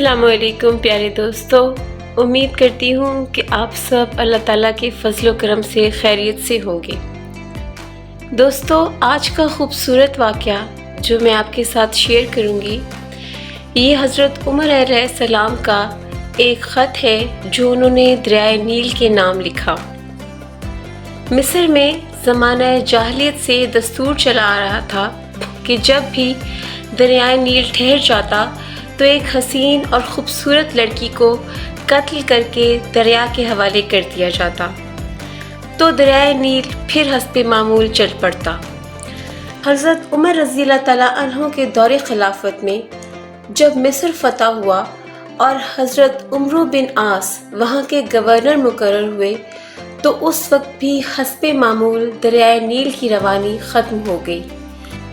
अस्सलामु अलैकुम प्यारे दोस्तों, उम्मीद करती हूँ कि आप सब अल्लाह ताला के फजल व करम से खैरियत से होंगे। दोस्तों, आज का ख़ूबसूरत वाक़या जो मैं आपके साथ शेयर करूँगी, ये हज़रत उमर अलैहिस्सलाम का एक ख़त है जो उन्होंने दरियाए नील के नाम लिखा। मिस्र में ज़माना जाहिलियत से दस्तूर चला आ रहा था कि जब भी दरियाए नील ठहर जाता तो एक हसीन और ख़ूबसूरत लड़की को कत्ल करके दरिया के हवाले कर दिया जाता, तो दरियाए नील फिर हस्बे मामूल चल पड़ता। हज़रत उमर रज़ियल्लाहु तआला अन्हु के दौरे खिलाफत में जब मिस्र फ़तह हुआ और हज़रत उमर बिन आस वहाँ के गवर्नर मुकर्रर हुए, तो उस वक्त भी हस्बे मामूल दरियाए नील की रवानी ख़त्म हो गई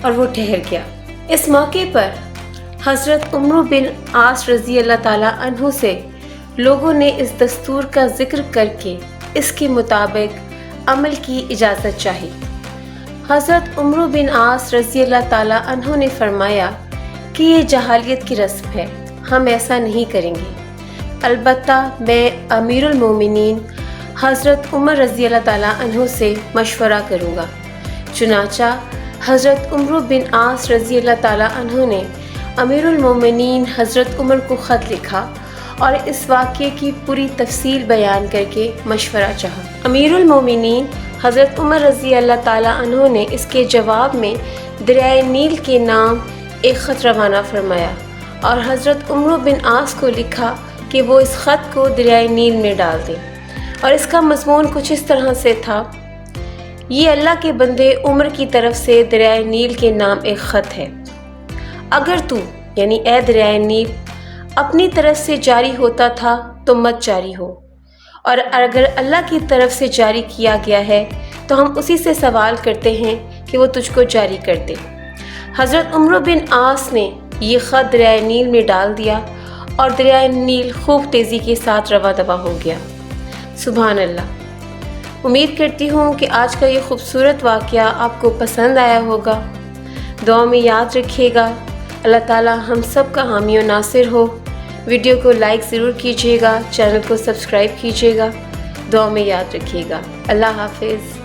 और वो ठहर गया। इस मौके पर हज़रत उमर बिन आस रज़ियल्लाहु ताला अन्हु से लोगों ने इस दस्तूर का ज़िक्र करके इसके मुताबिक अमल की इजाज़त चाही। हज़रत उमर बिन आस रज़ियल्लाहु ताला अन्हु ने फरमाया कि ये जहालियत की रस्म है, हम ऐसा नहीं करेंगे। अलबत्ता मैं अमीरुल मोमिनीन हज़रत उमर रज़ियल्लाहु ताला अन्हु से मशवरा करूँगा। चुनाचा हज़रत उमर बिन आस रज़ियल्लाहु ताला अन्हु ने अमीरुल मोमिनीन हज़रत उमर को ख़त लिखा और इस वाक़े की पूरी तफसील बयान करके मशवरा चाहा। अमीरुल मोमिनीन हज़रत उमर रज़ियल्लाहु ताला अन्हु ने इसके जवाब में दरियाए नील के नाम एक ख़त रवाना फरमाया और हज़रत उमर बिन आस को लिखा कि वो इस ख़त को दरियाए नील में डाल दें। और इसका मज़मून कुछ इस तरह से था: ये अल्लाह के बंदे उमर की तरफ से दरियाए नील के नाम एक ख़त है। अगर तू यानी ए दरियाए नील अपनी तरफ से जारी होता था तो मत जारी हो, और अगर अल्लाह की तरफ से जारी किया गया है तो हम उसी से सवाल करते हैं कि वो तुझको जारी कर दे। हज़रत उमर बिन आस ने ये ख़त दरियाए नील में डाल दिया और दरियाए नील खूब तेज़ी के साथ रवा दवा हो गया। सुभान अल्लाह। उम्मीद करती हूँ कि आज का ये ख़ूबसूरत वाक़या आपको पसंद आया होगा। दुआ में याद रखिएगा। अल्लाह ताला हम सब का हामी और नासिर हो। वीडियो को लाइक ज़रूर कीजिएगा, चैनल को सब्सक्राइब कीजिएगा। दुआ में याद रखिएगा। अल्लाह हाफ़िज़।